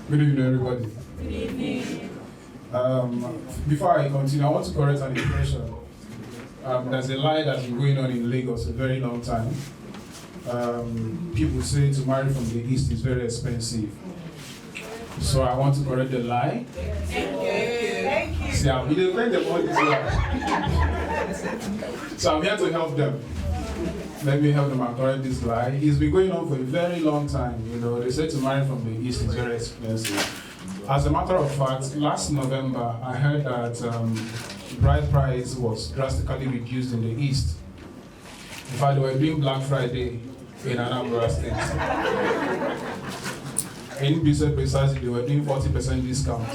Good evening, everybody. Good evening. Before I continue, I want to correct an impression. There's a lie that's been going on in Lagos a very long time. People say to marry from the East is very expensive. So I want to correct the lie. Thank you. See, I'm defend them all this lie. So I'm here to help them. Let me help them and correct this lie. It's been going on for a very long time. You know, they say to marry from the East is very expensive. As a matter of fact, last November, I heard that bride price was drastically reduced in the East. In fact, they were doing Black Friday in Anambra State. In Bishop precisely, they were doing 40% discount.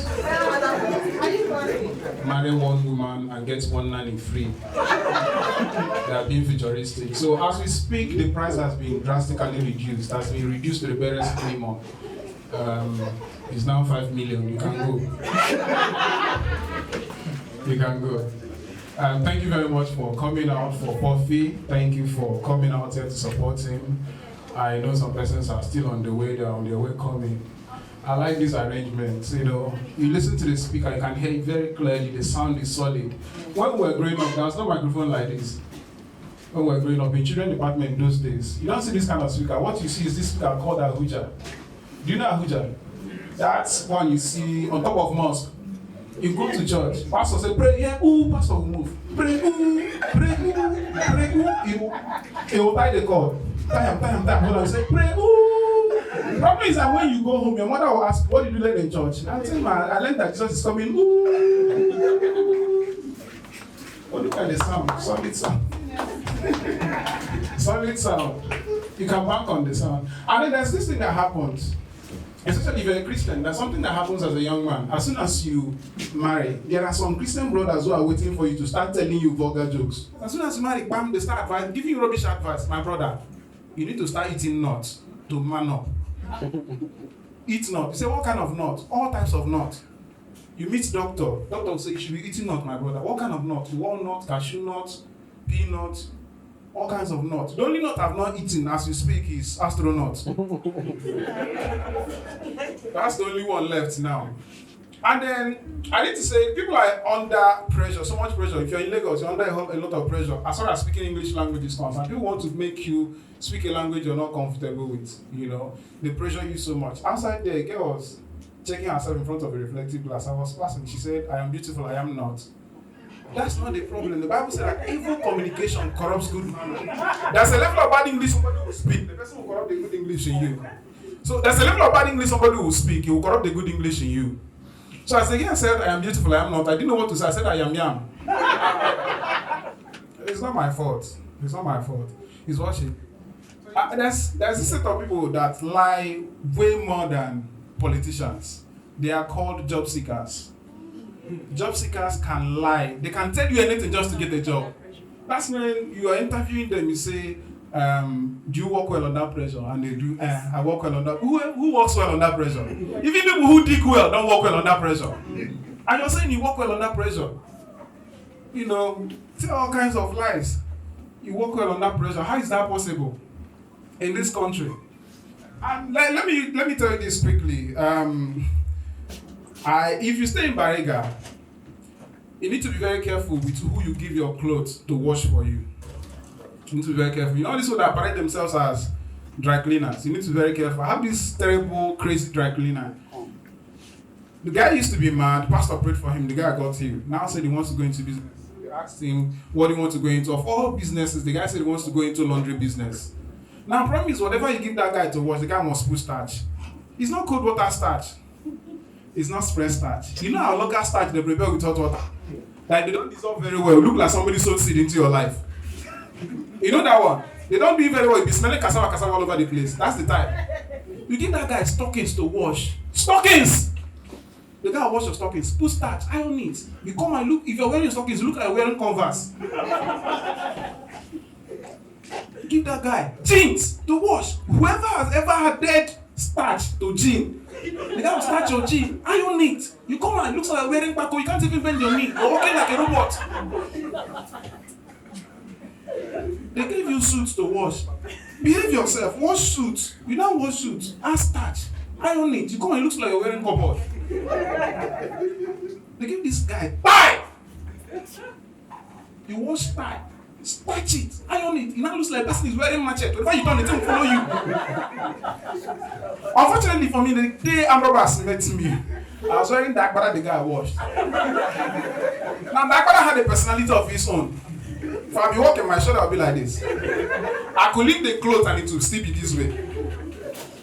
Marry one woman and get one nanny free. They are being futuristic. So as we speak, the price has been drastically reduced. Has been reduced to the barest minimum. It's now 5 million. You can go. You can go. Thank you very much for coming out for Puffy. Thank you for coming out here to support him. I know some persons are still on the way, they're on their way coming. I like this arrangement. You know, you listen to the speaker, you can hear it very clearly, the sound is solid. When we were growing up, there was no microphone like this. When we were growing up in children department those days, you don't see this kind of speaker. What you see is this speaker called Ahuja. Do you know Ahuja? That's one you see on top of mosque. You go to church, pastor say, pray here, ooh, pastor will move. Pray, ooh, pray, ooh, pray, ooh. He will tie the cord. Time. Hold on, say, pray, ooh. The problem is that when you go home, your mother will ask, what did you learn in church? I tell you, I learned that Jesus is coming, ooh. Oh, look at the sound, solid sound. Solid sound. You can bank on the sound. And then there's this thing that happens. Especially if you're a Christian, there's something that happens as a young man. As soon as you marry, there are some Christian brothers who are waiting for you to start telling you vulgar jokes. As soon as you marry, bam, they start giving you rubbish advice. My brother, you need to start eating nuts to man up. Eat nut. You say, what kind of nut? All types of nut. You meet doctor. Doctor will say, you should be eating nut, my brother. What kind of nut? Walnut, cashew nut, peanut, all kinds of nuts. The only nut I've not eaten as we speak is astronaut. That's the only one left now. And then I need to say, people are under pressure, so much pressure. If you're in Lagos, you're under a lot of pressure. As far as speaking English language is concerned, people want to make you speak a language you're not comfortable with. You know, they pressure you so much. Outside there, a girl was checking herself in front of a reflective glass. I was passing. She said, "I am beautiful. I am not." That's not the problem. The Bible says that evil communication corrupts good manners. There's a level of bad English somebody will speak. The person will corrupt the good English in you. So there's a level of bad English somebody will speak. He will corrupt the good English in you. So as the girl said, "I am beautiful, I am not," I didn't know what to say. I said, "I am yam." It's not my fault. It's not my fault. He's watching. There's a set of people that lie way more than politicians. They are called job seekers. Job seekers can lie. They can tell you anything just to get a job. That's when you are interviewing them, you say, do you work well under pressure? And they do, I work well under. Who works well under pressure? Even people who dig well don't work well under pressure. And you're saying you work well under pressure. You know, tell all kinds of lies. You work well under pressure. How is that possible in this country? And let me tell you this quickly. If you stay in Bariga, you need to be very careful with who you give your clothes to wash for you. You need to be very careful. You know these people that parade themselves as dry cleaners. You need to be very careful. I have this terrible, crazy dry cleaner. The guy used to be mad. Pastor prayed for him. The guy got healed. Now said he wants to go into business. They asked him what he wants to go into. Of all businesses, the guy said he wants to go into laundry business. Now, problem is, whatever you give that guy to wash, the guy must put starch. It's not cold water starch. It's not spray starch. You know how local starch they prepare with hot water? Like they don't dissolve very well. Look like somebody sowed seed into your life. You know that one? They don't do it very well. You'll be smelling cassava all over the place. That's the type. You give that guy stockings to wash. Stockings! The guy will wash your stockings. Put starch. Iron it. You come and look. If you're wearing stockings, look like you're wearing Converse. Give that guy jeans to wash. Whoever has ever had dead starch to jean, the guy will start your jean, iron it. You come and it looks like you're wearing Paco, you can't even bend your knee. You're walking like a robot. They give you suits to wash. Behave yourself. Wash suits. You don't wash suits. Add starch. Iron it. You come and it looks like you're wearing cupboard. They give this guy tie. You wash tie, starch it, iron it. It now looks like the person is wearing machete. Whenever you turn, the thing will follow you. Unfortunately for me, the day Ambrose met me, I was wearing the agbada the guy washed. Now the agbada had a personality of his own. If I be walking, my shoulder will be like this. I could leave the clothes and it will still be this way.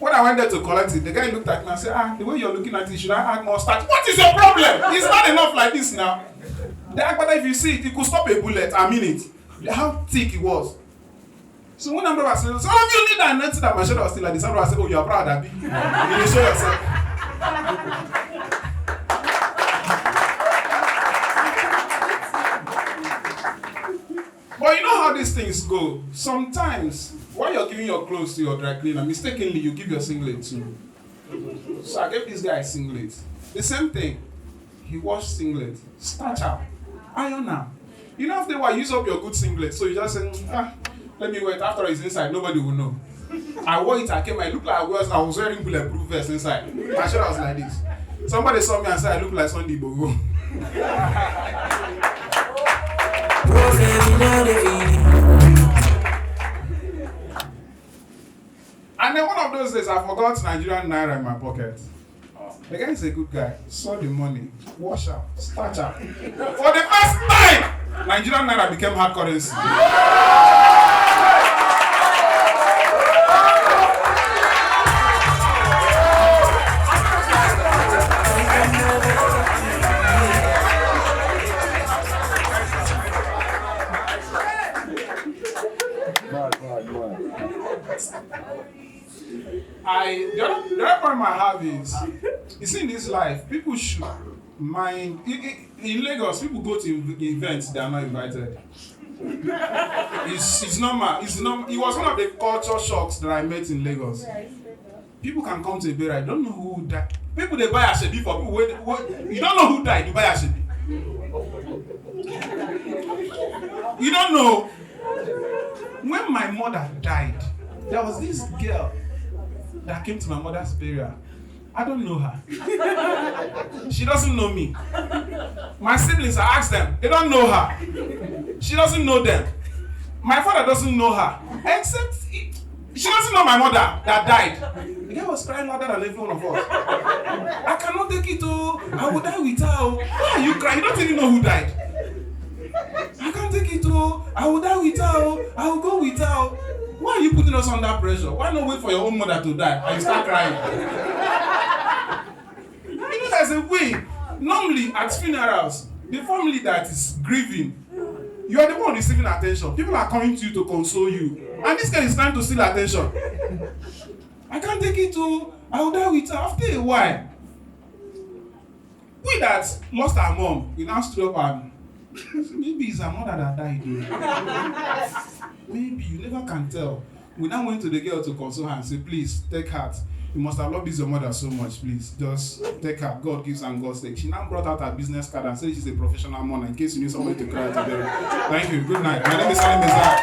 When I went there to collect it, the guy looked at me and said, the way you're looking at it, should I add more starch? What is your problem? It's not enough like this now. The agbada, if you see it, it could stop a bullet a minute. How thick it was. So when Ambrose said, some of you need that, and noticed that my shoulder was still like this. Ambrose said, oh, you're proud, Abby. You will show yourself. But you know how these things go. Sometimes, while you're giving your clothes to your dry cleaner, mistakenly you give your singlet too. So I gave this guy a singlet. The same thing. He washed singlet, starch out, iron out. You know after a while, you use up your good singlet, so you just say, let me wait. After it's inside, nobody will know. I wore it, I came, I looked like I was wearing bulletproof vest inside. My shirt was like this. Somebody saw me and said I look like Sunday Bogo. And then one of those days, I forgot Nigerian Naira in my pocket. The guy is a good guy. Saw the money, wash out, starch out. For the first time, Nigerian Naira became hard currency. The other problem I have is, you see in this life, people should mind. In Lagos, people go to events they are not invited. It's normal. It's normal. It was one of the culture shocks that I met in Lagos. People can come to a burial, I don't know who died. People they buy ashebi for people. You don't know who died, you buy ashebi. You don't know. When my mother died, there was this girl that came to my mother's burial. I don't know her. She doesn't know me. My siblings, I asked them, they don't know her. She doesn't know them. My father doesn't know her. Except, she doesn't know my mother that died. The girl was crying louder than every one of us. I cannot take it, oh. I will die with her. Oh. Why are you crying? You don't even know who died. I can't take it, oh. I will die with her. Oh. I will go with her. Oh. Why are you putting us under pressure? Why not wait for your own mother to die and you start crying? You know, there's a way. Normally, at funerals, the family that is grieving, you are the one receiving attention. People are coming to you to console you. And this guy is trying to steal attention. I can't take it to, I will die with her after a while. We that lost our mom, we now stood up and maybe it's her mother that died. Maybe, you never can tell. We now went to the girl to console her and say, please, take heart. You must have loved your mother so much, please. Just take heart. God gives and God takes. She now brought out her business card and said she's a professional mourner in case you need somebody to cry today. Thank you. Good night. My name is Salim Mizar.